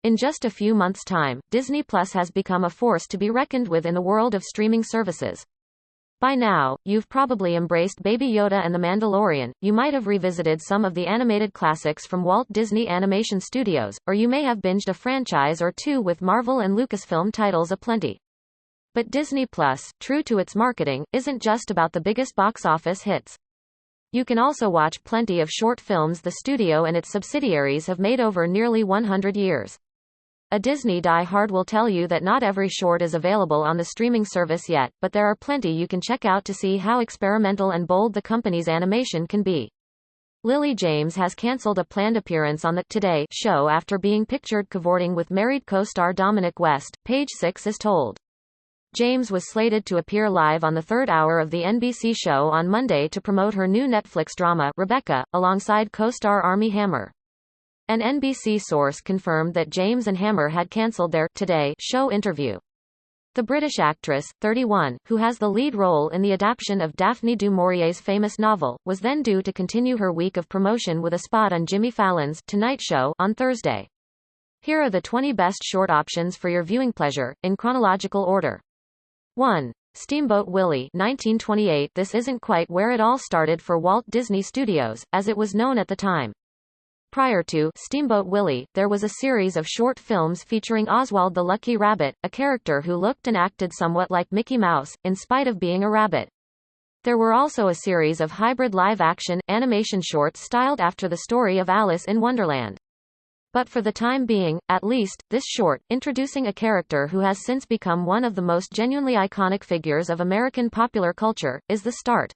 In just a few months' time, Disney Plus has become a force to be reckoned with in the world of streaming services. By now, you've probably embraced Baby Yoda and The Mandalorian, you might have revisited some of the animated classics from Walt Disney Animation Studios, or you may have binged a franchise or two with Marvel and Lucasfilm titles aplenty. But Disney Plus, true to its marketing, isn't just about the biggest box office hits. You can also watch plenty of short films the studio and its subsidiaries have made over nearly 100 years. A Disney die-hard will tell you that not every short is available on the streaming service yet, but there are plenty you can check out to see how experimental and bold the company's animation can be. Lily James has cancelled a planned appearance on the Today Show after being pictured cavorting with married co-star Dominic West, Page Six is told. James was slated to appear live on the third hour of the NBC show on Monday to promote her new Netflix drama, Rebecca, alongside co-star Armie Hammer. An NBC source confirmed that James and Hammer had cancelled their Today Show interview. The British actress, 31, who has the lead role in the adaptation of Daphne du Maurier's famous novel, was then due to continue her week of promotion with a spot on Jimmy Fallon's Tonight Show on Thursday. Here are the 20 best short options for your viewing pleasure, in chronological order. 1. Steamboat Willy 1928. This isn't quite where it all started for Walt Disney Studios, as it was known at the time. Prior to Steamboat Willy, there was a series of short films featuring Oswald the Lucky Rabbit, a character who looked and acted somewhat like Mickey Mouse, in spite of being a rabbit. There were also a series of hybrid live-action, animation shorts styled after the story of Alice in Wonderland. But for the time being, at least, this short, introducing a character who has since become one of the most genuinely iconic figures of American popular culture, is the start.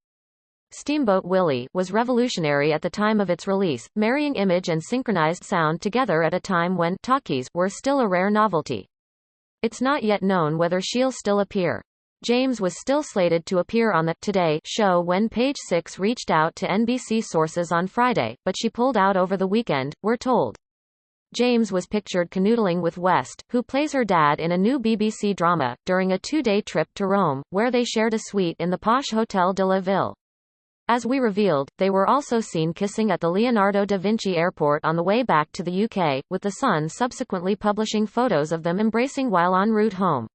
Steamboat Willy was revolutionary at the time of its release, marrying image and synchronized sound together at a time when talkies were still a rare novelty. It's not yet known whether she'll still appear. James was still slated to appear on the Today Show when Page Six reached out to NBC sources on Friday, but she pulled out over the weekend, we're told. James was pictured canoodling with West, who plays her dad in a new BBC drama, during a two-day trip to Rome, where they shared a suite in the posh Hotel De La Ville. As we revealed, they were also seen kissing at the Leonardo da Vinci Airport on the way back to the UK, with The Sun subsequently publishing photos of them embracing while en route home.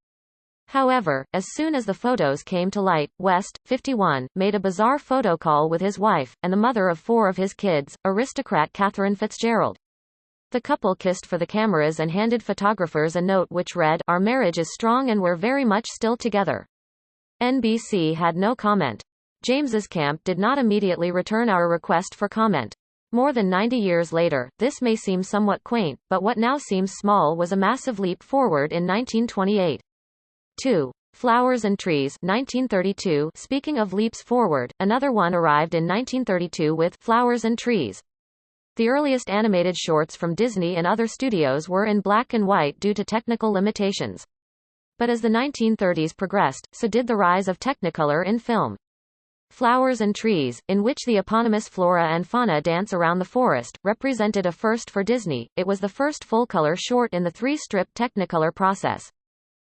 However, as soon as the photos came to light, West, 51, made a bizarre photo call with his wife, and the mother of 4 of his kids, aristocrat Catherine Fitzgerald. The couple kissed for the cameras and handed photographers a note which read, "Our marriage is strong and we're very much still together." NBC had no comment. James's camp did not immediately return our request for comment. More than 90 years later, this may seem somewhat quaint, but what now seems small was a massive leap forward in 1928. 2. Flowers and Trees 1932. Speaking of leaps forward, another one arrived in 1932 with Flowers and Trees. The earliest animated shorts from Disney and other studios were in black and white due to technical limitations. But as the 1930s progressed, so did the rise of Technicolor in film. Flowers and Trees, in which the eponymous flora and fauna dance around the forest, represented a first for Disney. It was the first full-color short in the 3-strip Technicolor process.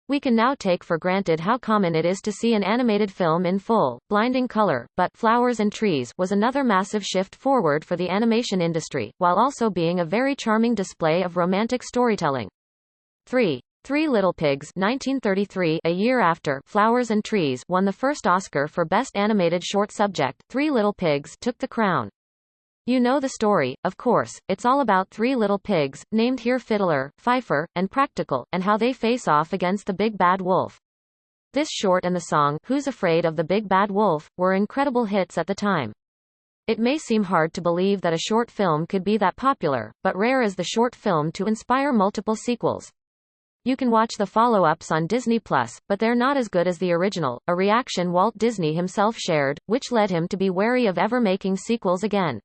We can now take for granted how common it is to see an animated film in full, blinding color, but Flowers and Trees was another massive shift forward for the animation industry, while also being a very charming display of romantic storytelling. 3. Three Little Pigs 1933. A year after Flowers and Trees won the first Oscar for Best Animated Short Subject, Three Little Pigs took the crown. You know the story, of course. It's all about 3 little pigs, named here Fiddler, Fifer, and Practical, and how they face off against the Big Bad Wolf. This short and the song, Who's Afraid of the Big Bad Wolf, were incredible hits at the time. It may seem hard to believe that a short film could be that popular, but rare is the short film to inspire multiple sequels. You can watch the follow-ups on Disney+, but they're not as good as the original, a reaction Walt Disney himself shared, which led him to be wary of ever making sequels again.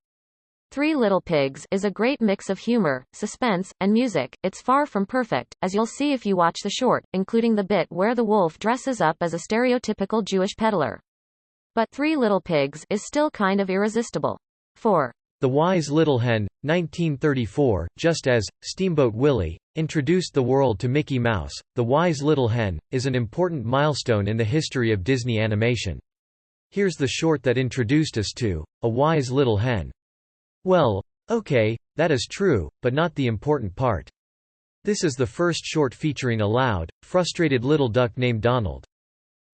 3 Little Pigs is a great mix of humor, suspense, and music. It's far from perfect, as you'll see if you watch the short, including the bit where the wolf dresses up as a stereotypical Jewish peddler. But 3 Little Pigs is still kind of irresistible. 4. The Wise Little Hen, 1934. Just as Steamboat Willy introduced the world to Mickey Mouse, The Wise Little Hen is an important milestone in the history of Disney animation. Here's the short that introduced us to A Wise Little Hen. Well, okay, that is true, but not the important part. This is the first short featuring a loud, frustrated little duck named Donald.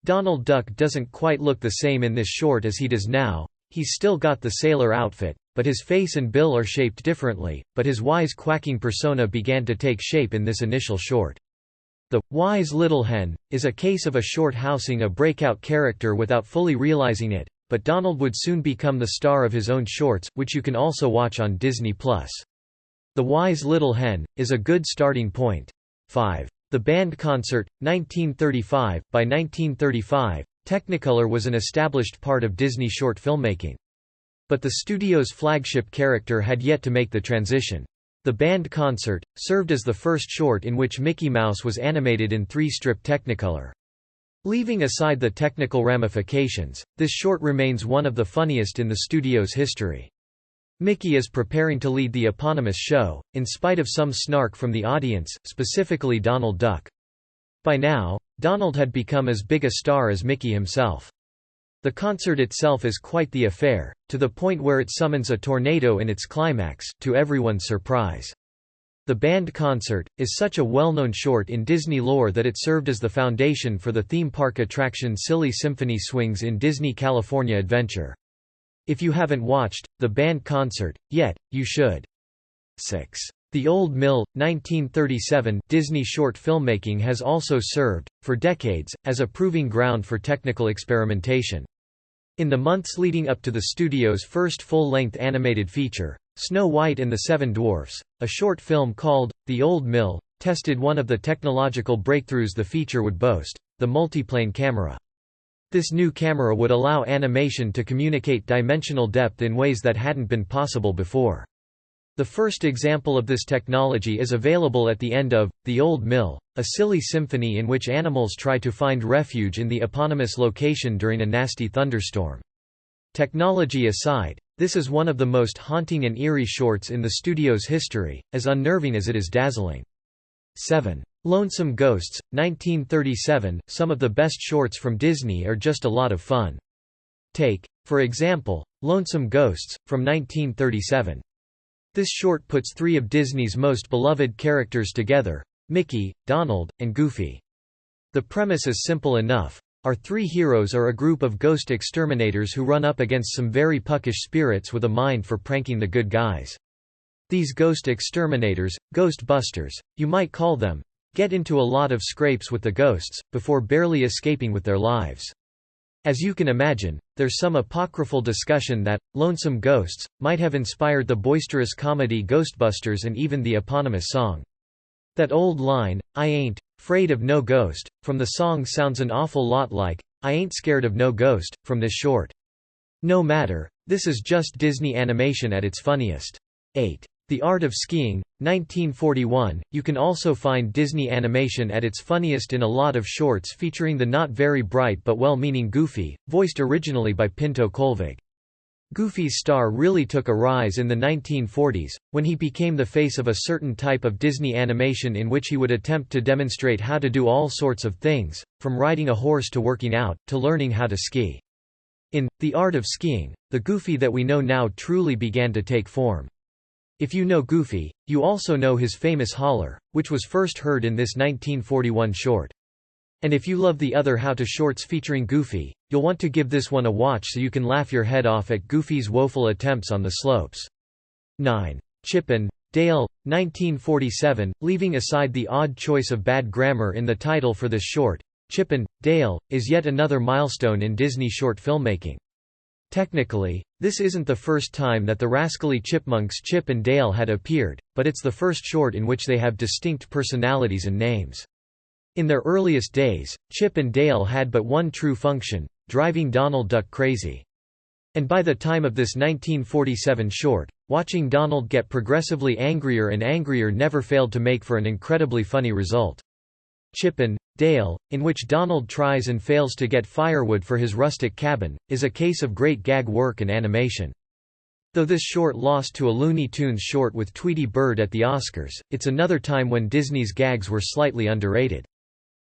Donald Duck doesn't quite look the same in this short as he does now. He's still got the sailor outfit, but his face and bill are shaped differently, but his wise quacking persona began to take shape in this initial short. The wise little hen is a case of a short housing a breakout character without fully realizing it, but Donald would soon become the star of his own shorts, which you can also watch on Disney+. The Wise Little Hen is a good starting point. 5. The Band Concert, 1935. By 1935, Technicolor was an established part of Disney short filmmaking. But the studio's flagship character had yet to make the transition. The Band Concert served as the first short in which Mickey Mouse was animated in 3-strip Technicolor. Leaving aside the technical ramifications, this short remains one of the funniest in the studio's history. Mickey is preparing to lead the eponymous show, in spite of some snark from the audience, specifically Donald Duck. By now, Donald had become as big a star as Mickey himself. The concert itself is quite the affair, to the point where it summons a tornado in its climax, to everyone's surprise. The Band Concert is such a well-known short in Disney lore that it served as the foundation for the theme park attraction Silly Symphony Swings in Disney California Adventure. If you haven't watched The Band Concert yet, you should. 6. The Old Mill, 1937. Disney short filmmaking has also served, for decades, as a proving ground for technical experimentation. In the months leading up to the studio's first full-length animated feature, Snow White and the Seven Dwarfs, a short film called The Old Mill tested one of the technological breakthroughs the feature would boast, the multiplane camera. This new camera would allow animation to communicate dimensional depth in ways that hadn't been possible before. The first example of this technology is available at the end of The Old Mill, a silly symphony in which animals try to find refuge in the eponymous location during a nasty thunderstorm. Technology aside, this is one of the most haunting and eerie shorts in the studio's history, as unnerving as it is dazzling. 7. Lonesome Ghosts, 1937. Some of the best shorts from Disney are just a lot of fun. Take, for example, Lonesome Ghosts, from 1937. This short puts 3 of Disney's most beloved characters together: Mickey, Donald, and Goofy. The premise is simple enough. Our 3 heroes are a group of ghost exterminators who run up against some very puckish spirits with a mind for pranking the good guys. These ghost exterminators, ghost busters, you might call them, get into a lot of scrapes with the ghosts, before barely escaping with their lives. As you can imagine, there's some apocryphal discussion that Lonesome Ghosts might have inspired the boisterous comedy Ghostbusters and even the eponymous song. That old line, "I ain't 'fraid of no ghost," from the song sounds an awful lot like "I ain't scared of no ghost" from this short. No matter, this is just Disney animation at its funniest. 8. The Art of Skiing, 1941. You can also find Disney animation at its funniest in a lot of shorts featuring the not very bright but well-meaning Goofy, voiced originally by Pinto Colvig. Goofy's star really took a rise in the 1940s, when he became the face of a certain type of Disney animation in which he would attempt to demonstrate how to do all sorts of things, from riding a horse to working out, to learning how to ski. In The Art of Skiing, the Goofy that we know now truly began to take form. If you know Goofy, you also know his famous holler, which was first heard in this 1941 short. And if you love the other how-to shorts featuring Goofy, you'll want to give this one a watch so you can laugh your head off at Goofy's woeful attempts on the slopes. 9. Chip and Dale, 1947. Leaving aside the odd choice of bad grammar in the title for this short, Chip and Dale is yet another milestone in Disney short filmmaking. Technically, this isn't the first time that the rascally chipmunks Chip and Dale had appeared, but it's the first short in which they have distinct personalities and names. In their earliest days, Chip and Dale had but one true function: driving Donald Duck crazy. And by the time of this 1947 short, watching Donald get progressively angrier and angrier never failed to make for an incredibly funny result. Chip and Dale, in which Donald tries and fails to get firewood for his rustic cabin, is a case of great gag work and animation. Though this short lost to a Looney Tunes short with Tweety Bird at the Oscars, it's another time when Disney's gags were slightly underrated.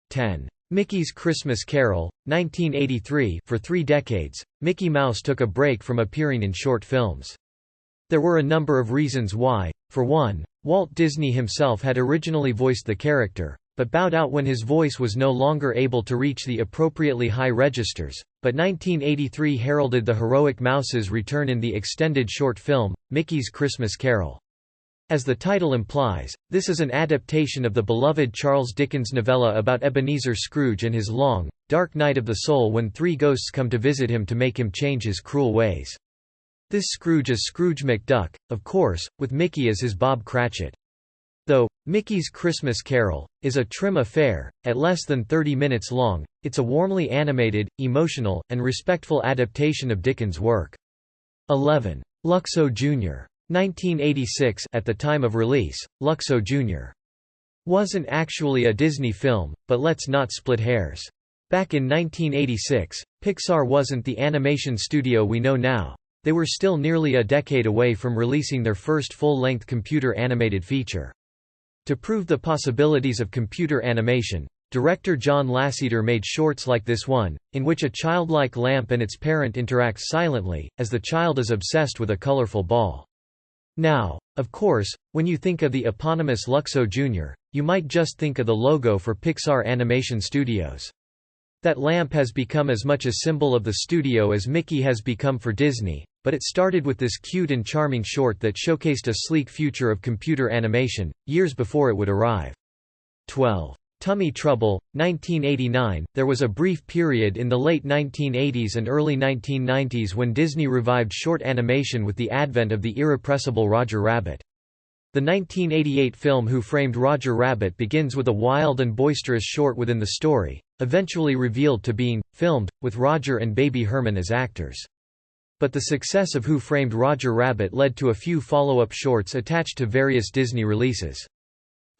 10. Mickey's Christmas Carol, 1983. For 3 decades, Mickey Mouse took a break from appearing in short films. There were a number of reasons why. For one, Walt Disney himself had originally voiced the character, but bowed out when his voice was no longer able to reach the appropriately high registers, but 1983 heralded the heroic mouse's return in the extended short film, Mickey's Christmas Carol. As the title implies, this is an adaptation of the beloved Charles Dickens novella about Ebenezer Scrooge and his long, dark night of the soul when three ghosts come to visit him to make him change his cruel ways. This Scrooge is Scrooge McDuck, of course, with Mickey as his Bob Cratchit. Though Mickey's Christmas Carol is a trim affair, at less than 30 minutes long, it's a warmly animated, emotional, and respectful adaptation of Dickens' work. 11. Luxo Jr. 1986. At the time of release, Luxo Jr. wasn't actually a Disney film, but let's not split hairs. Back in 1986, Pixar wasn't the animation studio we know now. They were still nearly a decade away from releasing their first full-length computer-animated feature. To prove the possibilities of computer animation, director John Lasseter made shorts like this one, in which a childlike lamp and its parent interact silently, as the child is obsessed with a colorful ball. Now, of course, when you think of the eponymous Luxo Jr., you might just think of the logo for Pixar Animation Studios. That lamp has become as much a symbol of the studio as Mickey has become for Disney, but it started with this cute and charming short that showcased a sleek future of computer animation, years before it would arrive. 12. Tummy Trouble, 1989. There was a brief period in the late 1980s and early 1990s when Disney revived short animation with the advent of the irrepressible Roger Rabbit. The 1988 film Who Framed Roger Rabbit begins with a wild and boisterous short within the story, eventually revealed to being filmed, with Roger and Baby Herman as actors. But the success of Who Framed Roger Rabbit led to a few follow-up shorts attached to various Disney releases.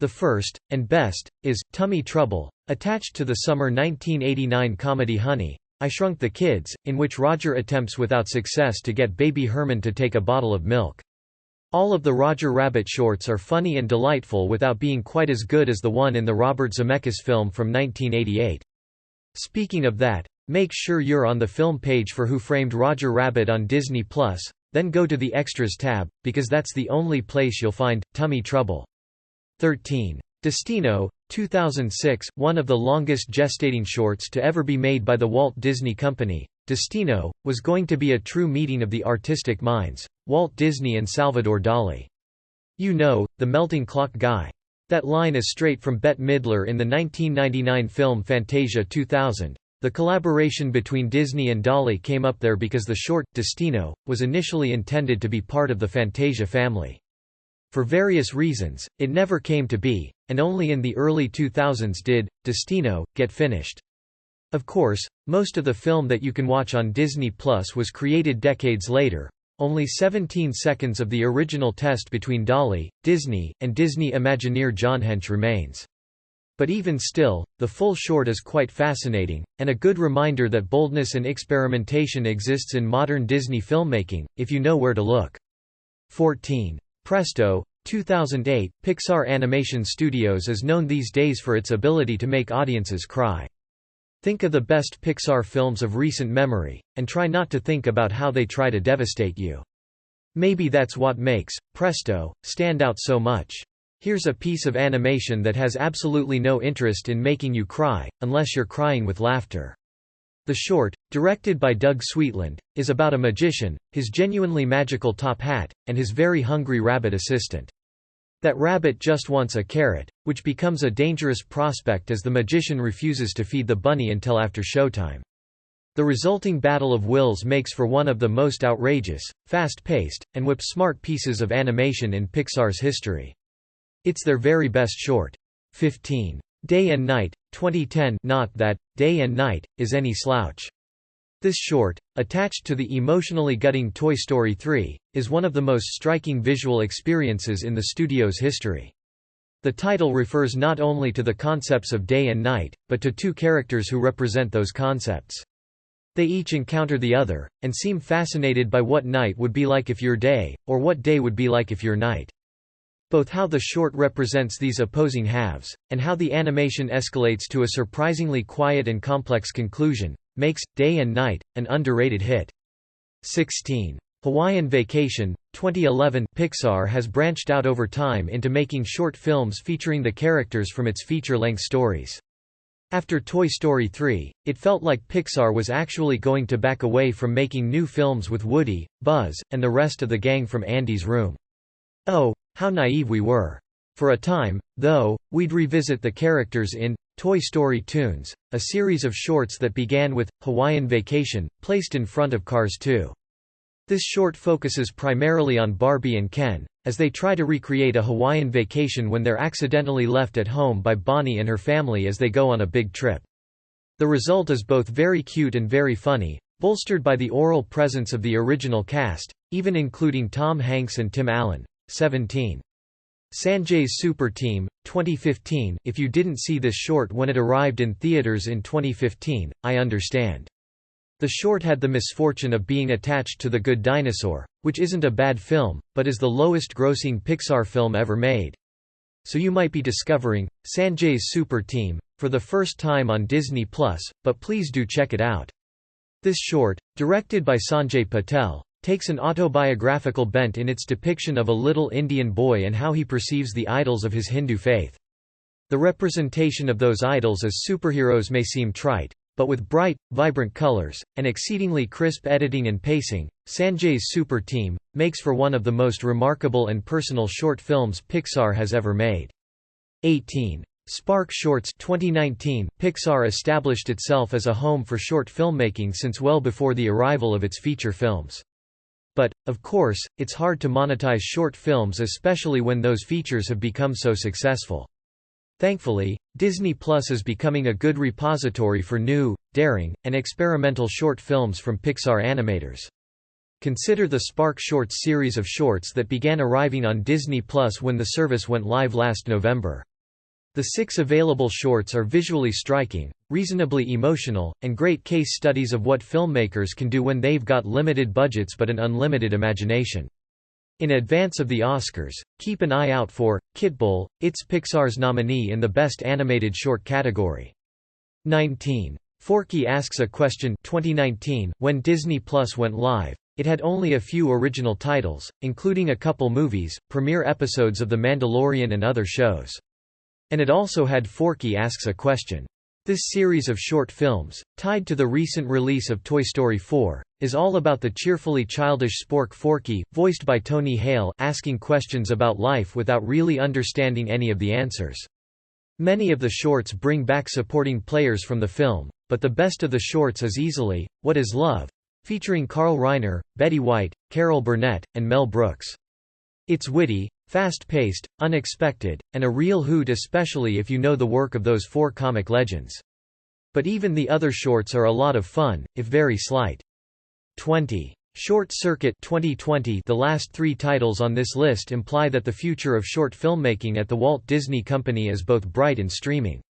The first, and best, is Tummy Trouble, attached to the summer 1989 comedy Honey, I Shrunk the Kids, in which Roger attempts without success to get Baby Herman to take a bottle of milk. All of the Roger Rabbit shorts are funny and delightful without being quite as good as the one in the Robert Zemeckis film from 1988. Speaking of that, make sure you're on the film page for Who Framed Roger Rabbit on Disney+, then go to the Extras tab, because that's the only place you'll find Tummy Trouble. 13. Destino, 2006, one of the longest gestating shorts to ever be made by the Walt Disney Company. Destino was going to be a true meeting of the artistic minds, Walt Disney and Salvador Dali. You know, the melting clock guy. That line is straight from Bette Midler in the 1999 film Fantasia 2000. The collaboration between Disney and Dali came up there because the short, Destino, was initially intended to be part of the Fantasia family. For various reasons, it never came to be, and only in the early 2000s did Destino get finished. Of course, most of the film that you can watch on Disney Plus was created decades later. Only 17 seconds of the original test between Dali, Disney, and Disney Imagineer John Hench remains. But even still, the full short is quite fascinating, and a good reminder that boldness and experimentation exists in modern Disney filmmaking, if you know where to look. 14. Presto, 2008. Pixar Animation Studios is known these days for its ability to make audiences cry. Think of the best Pixar films of recent memory, and try not to think about how they try to devastate you. Maybe that's what makes Presto stand out so much. Here's a piece of animation that has absolutely no interest in making you cry, unless you're crying with laughter. The short, directed by Doug Sweetland, is about a magician, his genuinely magical top hat, and his very hungry rabbit assistant. That rabbit just wants a carrot, which becomes a dangerous prospect as the magician refuses to feed the bunny until after showtime. The resulting battle of wills makes for one of the most outrageous, fast-paced, and whip-smart pieces of animation in Pixar's history. It's their very best short. 15. Day and Night, 2010. Not that Day and Night is any slouch. This short, attached to the emotionally gutting Toy Story 3, is one of the most striking visual experiences in the studio's history. The title refers not only to the concepts of day and night, but to two characters who represent those concepts. They each encounter the other, and seem fascinated by what night would be like if you're day, or what day would be like if you're night. Both how the short represents these opposing halves, and how the animation escalates to a surprisingly quiet and complex conclusion, makes Day and Night an underrated hit. 16. Hawaiian Vacation, 2011. Pixar has branched out over time into making short films featuring the characters from its feature-length stories. After Toy Story 3, it felt like Pixar was actually going to back away from making new films with Woody, Buzz, and the rest of the gang from Andy's Room. Oh, how naive we were. For a time, though, we'd revisit the characters in Toy Story Toons, a series of shorts that began with Hawaiian Vacation, placed in front of Cars 2. This short focuses primarily on Barbie and Ken, as they try to recreate a Hawaiian vacation when they're accidentally left at home by Bonnie and her family as they go on a big trip. The result is both very cute and very funny, bolstered by the oral presence of the original cast, even including Tom Hanks and Tim Allen. 17. Sanjay's Super Team, 2015. If you didn't see this short when it arrived in theaters in 2015, I understand. The short had the misfortune of being attached to The Good Dinosaur, which isn't a bad film, but is the lowest-grossing Pixar film ever made. So you might be discovering Sanjay's Super Team for the first time on Disney+, but please do check it out. This short, directed by Sanjay Patel, takes an autobiographical bent in its depiction of a little Indian boy and how he perceives the idols of his Hindu faith. The representation of those idols as superheroes may seem trite, but with bright, vibrant colors, and exceedingly crisp editing and pacing, Sanjay's Super Team makes for one of the most remarkable and personal short films Pixar has ever made. 18. Spark Shorts, 2019. Pixar established itself as a home for short filmmaking since well before the arrival of its feature films. But, of course, it's hard to monetize short films, especially when those features have become so successful. Thankfully, Disney Plus is becoming a good repository for new, daring, and experimental short films from Pixar animators. Consider the Spark Shorts series of shorts that began arriving on Disney Plus when the service went live last November. The 6 available shorts are visually striking, reasonably emotional, and great case studies of what filmmakers can do when they've got limited budgets but an unlimited imagination. In advance of the Oscars, keep an eye out for Kitbull, it's Pixar's nominee in the Best Animated Short category. 19. Forky Asks a Question, 2019. When Disney Plus went live, it had only a few original titles, including a couple movies, premiere episodes of The Mandalorian and other shows. And it also had Forky Asks a Question. This series of short films, tied to the recent release of Toy Story 4, is all about the cheerfully childish spork Forky, voiced by Tony Hale, asking questions about life without really understanding any of the answers. Many of the shorts bring back supporting players from the film, but the best of the shorts is easily What is Love?, featuring Carl Reiner, Betty White, Carol Burnett, and Mel Brooks. It's witty, fast-paced, unexpected, and a real hoot, especially if you know the work of those 4 comic legends. But even the other shorts are a lot of fun, if very slight. 20. Short Circuit, 2020. The last 3 titles on this list imply that the future of short filmmaking at the Walt Disney Company is both bright and streaming.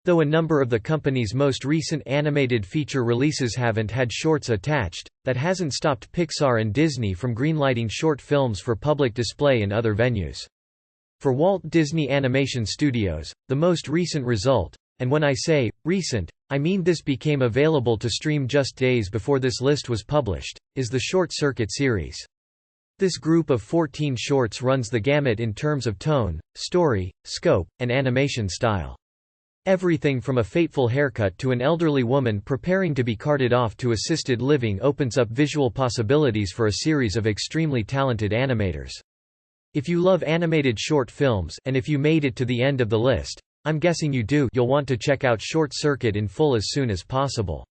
Though a number of the company's most recent animated feature releases haven't had shorts attached, that hasn't stopped Pixar and Disney from greenlighting short films for public display in other venues. For Walt Disney Animation Studios, the most recent result, and when I say recent, I mean this became available to stream just days before this list was published, is the Short Circuit series. This group of 14 shorts runs the gamut in terms of tone, story, scope, and animation style. Everything from a fateful haircut to an elderly woman preparing to be carted off to assisted living opens up visual possibilities for a series of extremely talented animators. If you love animated short films, and if you made it to the end of the list, I'm guessing you do, you'll want to check out Short Circuit in full as soon as possible.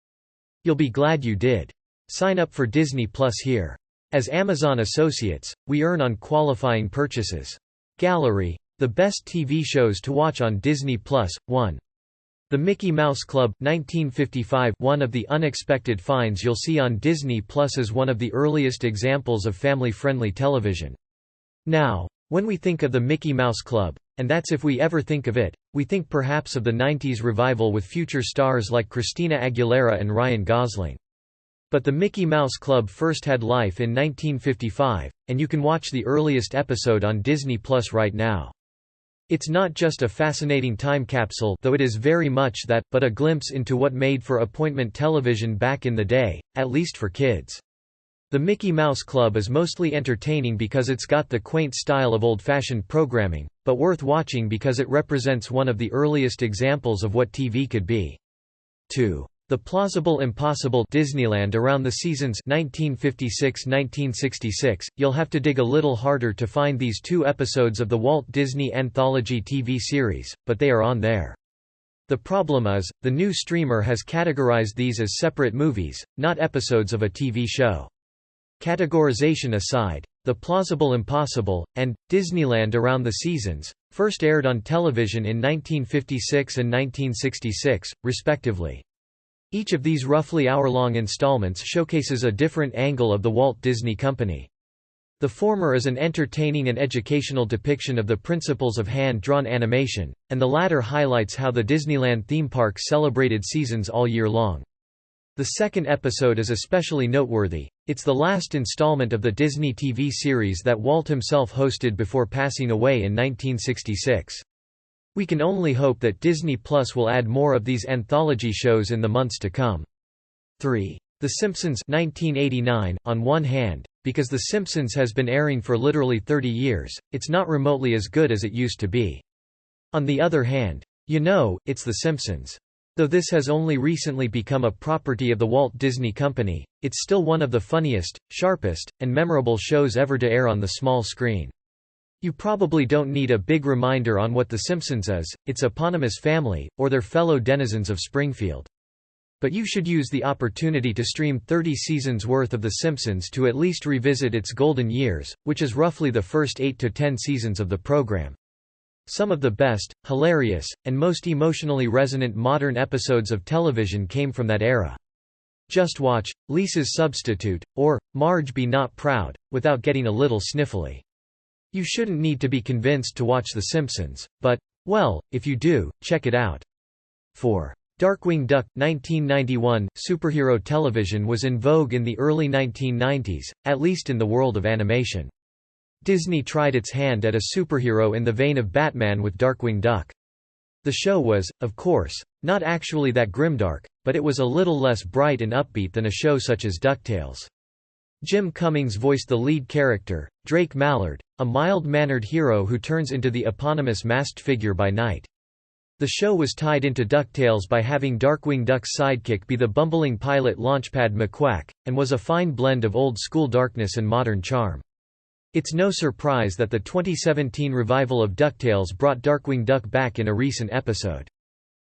You'll be glad you did. Sign up for Disney Plus here. As Amazon associates, we earn on qualifying purchases. Gallery. The best TV shows to watch on Disney Plus. 1. The Mickey Mouse Club, 1955. One of the unexpected finds you'll see on Disney Plus is one of the earliest examples of family-friendly television. Now, when we think of the Mickey Mouse Club, and that's if we ever think of it, we think perhaps of the 90s revival with future stars like Christina Aguilera and Ryan Gosling. But the Mickey Mouse Club first had life in 1955, and you can watch the earliest episode on Disney Plus right now. It's not just a fascinating time capsule, though it is very much that, but a glimpse into what made for appointment television back in the day, at least for kids. The Mickey Mouse Club is mostly entertaining because it's got the quaint style of old-fashioned programming, but worth watching because it represents one of the earliest examples of what TV could be. 2. The Plausible Impossible Disneyland Around the Seasons 1956–1966. You'll have to dig a little harder to find these 2 episodes of the Walt Disney Anthology TV series, but they are on there. The problem is, the new streamer has categorized these as separate movies, not episodes of a TV show. Categorization aside, The Plausible Impossible, and Disneyland Around the Seasons, first aired on television in 1956 and 1966, respectively. Each of these roughly hour-long installments showcases a different angle of the Walt Disney Company. The former is an entertaining and educational depiction of the principles of hand-drawn animation, and the latter highlights how the Disneyland theme park celebrated seasons all year long. The second episode is especially noteworthy. It's the last installment of the Disney TV series that Walt himself hosted before passing away in 1966. We can only hope that Disney Plus will add more of these anthology shows in the months to come. 3. The Simpsons 1989. On one hand, because The Simpsons has been airing for literally 30 years, it's not remotely as good as it used to be. On the other hand, it's The Simpsons. Though this has only recently become a property of the Walt Disney Company, it's still one of the funniest, sharpest, and memorable shows ever to air on the small screen. You probably don't need a big reminder on what The Simpsons is, its eponymous family, or their fellow denizens of Springfield. But you should use the opportunity to stream 30 seasons worth of The Simpsons to at least revisit its golden years, which is roughly the first 8 to 10 seasons of the program. Some of the best, hilarious, and most emotionally resonant modern episodes of television came from that era. Just watch Lisa's Substitute, or Marge Be Not Proud, without getting a little sniffly. You shouldn't need to be convinced to watch The Simpsons, but, well, if you do, check it out. 4. Darkwing Duck 1991. Superhero television was in vogue in the early 1990s, at least in the world of animation. Disney tried its hand at a superhero in the vein of Batman with Darkwing Duck. The show was, of course, not actually that grimdark, but it was a little less bright and upbeat than a show such as Ducktales. Jim Cummings voiced the lead character, Drake Mallard, a mild-mannered hero who turns into the eponymous masked figure by night. The show was tied into Ducktales by having Darkwing Duck's sidekick be the bumbling pilot Launchpad McQuack, and was a fine blend of old-school darkness and modern charm. It's no surprise that the 2017 revival of Ducktales brought Darkwing Duck back in a recent episode.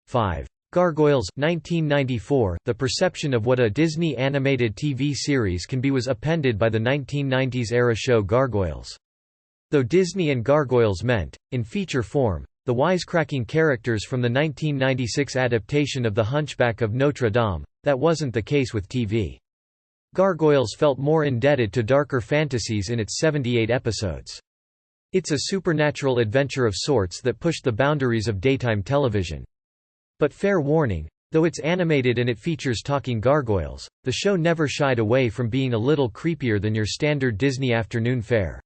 5. Gargoyles 1994. The perception of what a Disney animated TV series can be was upended by the 1990s-era show Gargoyles. Though Disney and Gargoyles meant, in feature form, the wisecracking characters from the 1996 adaptation of The Hunchback of Notre Dame, that wasn't the case with TV. Gargoyles felt more indebted to darker fantasies in its 78 episodes. It's a supernatural adventure of sorts that pushed the boundaries of daytime television. But fair warning, though it's animated and it features talking gargoyles, the show never shied away from being a little creepier than your standard Disney afternoon fare.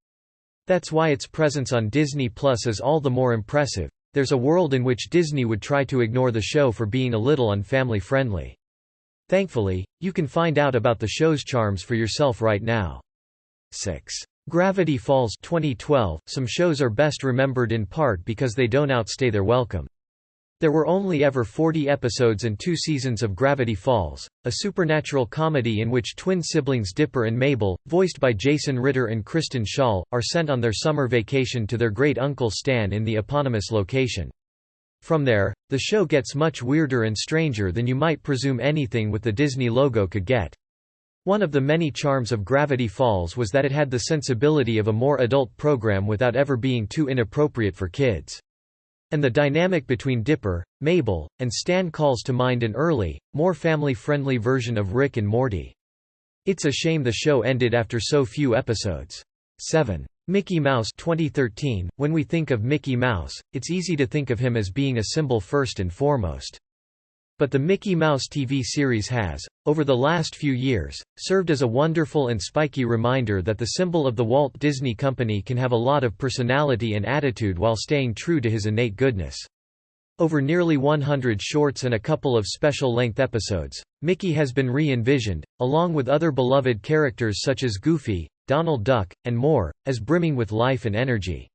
That's why its presence on Disney Plus is all the more impressive. There's a world in which Disney would try to ignore the show for being a little unfamily friendly. Thankfully, you can find out about the show's charms for yourself right now. 6. Gravity Falls 2012. Some shows are best remembered in part because they don't outstay their welcome. There were only ever 40 episodes and 2 seasons of Gravity Falls, a supernatural comedy in which twin siblings Dipper and Mabel, voiced by Jason Ritter and Kristen Schaal, are sent on their summer vacation to their great-uncle Stan in the eponymous location. From there, the show gets much weirder and stranger than you might presume anything with the Disney logo could get. One of the many charms of Gravity Falls was that it had the sensibility of a more adult program without ever being too inappropriate for kids. And the dynamic between Dipper, Mabel, and Stan calls to mind an early, more family-friendly version of Rick and Morty. It's a shame the show ended after so few episodes. 7. Mickey Mouse 2013. When we think of Mickey Mouse, it's easy to think of him as being a symbol first and foremost. But the Mickey Mouse TV series has, over the last few years, served as a wonderful and spiky reminder that the symbol of the Walt Disney Company can have a lot of personality and attitude while staying true to his innate goodness. Over nearly 100 shorts and a couple of special-length episodes, Mickey has been re-envisioned, along with other beloved characters such as Goofy, Donald Duck, and more, as brimming with life and energy.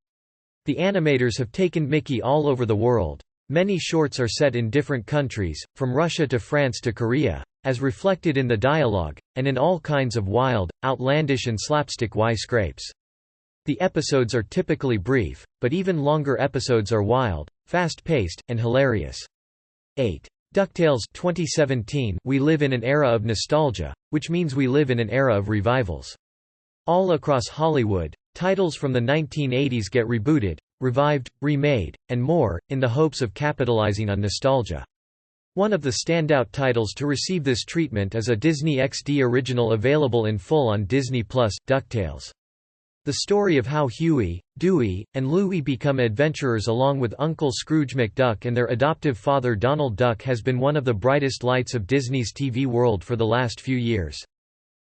The animators have taken Mickey all over the world. Many shorts are set in different countries, from Russia to France to Korea, as reflected in the dialogue, and in all kinds of wild, outlandish and slapstick Y-scrapes. The episodes are typically brief, but even longer episodes are wild, fast-paced, and hilarious. 8. Ducktales 2017. We live in an era of nostalgia, which means we live in an era of revivals. All across Hollywood, titles from the 1980s get rebooted, revived, remade, and more, in the hopes of capitalizing on nostalgia. One of the standout titles to receive this treatment is a Disney XD original available in full on Disney+, Ducktales. The story of how Huey, Dewey, and Louie become adventurers along with Uncle Scrooge McDuck and their adoptive father Donald Duck has been one of the brightest lights of Disney's TV world for the last few years.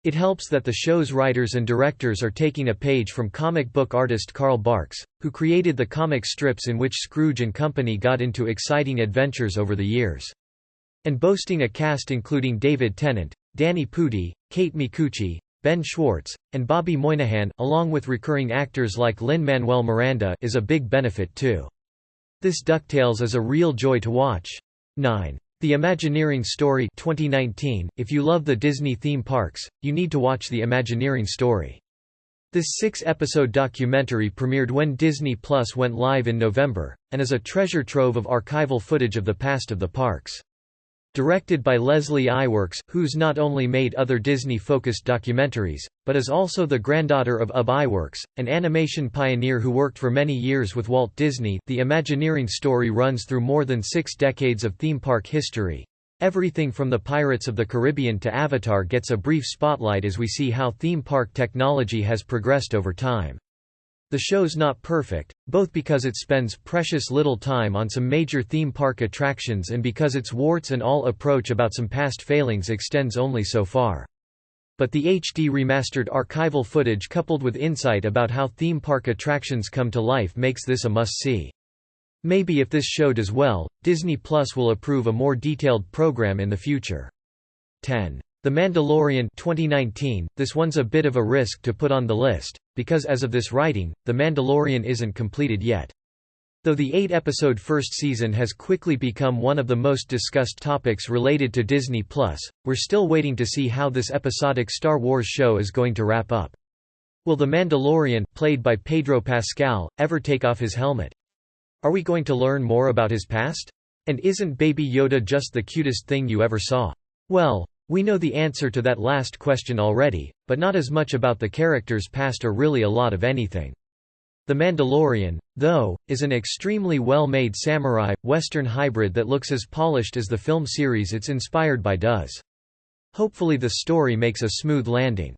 It helps that the show's writers and directors are taking a page from comic book artist Carl Barks, who created the comic strips in which Scrooge and company got into exciting adventures over the years. And boasting a cast including David Tennant, Danny Pudi, Kate Micucci, Ben Schwartz, and Bobby Moynihan, along with recurring actors like Lin-Manuel Miranda, is a big benefit too. This DuckTales is a real joy to watch. 9. The Imagineering Story 2019. If you love the Disney theme parks, you need to watch The Imagineering Story. This 6-episode documentary premiered when Disney Plus went live in November, and is a treasure trove of archival footage of the past of the parks. Directed by Leslie Iwerks, who's not only made other Disney-focused documentaries, but is also the granddaughter of Ub Iwerks, an animation pioneer who worked for many years with Walt Disney. The Imagineering Story runs through more than 6 decades of theme park history. Everything from the Pirates of the Caribbean to Avatar gets a brief spotlight as we see how theme park technology has progressed over time. The show's not perfect, both because it spends precious little time on some major theme park attractions and because its warts-and-all approach about some past failings extends only so far. But the HD remastered archival footage coupled with insight about how theme park attractions come to life makes this a must-see. Maybe if this show does well, Disney Plus will approve a more detailed program in the future. 10. The Mandalorian 2019. This one's a bit of a risk to put on the list, because as of this writing, The Mandalorian isn't completed yet. Though the 8-episode first season has quickly become one of the most discussed topics related to Disney+, we're still waiting to see how this episodic Star Wars show is going to wrap up. Will the Mandalorian, played by Pedro Pascal, ever take off his helmet? Are we going to learn more about his past? And isn't Baby Yoda just the cutest thing you ever saw? Well, we know the answer to that last question already, but not as much about the character's past or really a lot of anything. The Mandalorian, though, is an extremely well-made samurai, western hybrid that looks as polished as the film series it's inspired by does. Hopefully the story makes a smooth landing.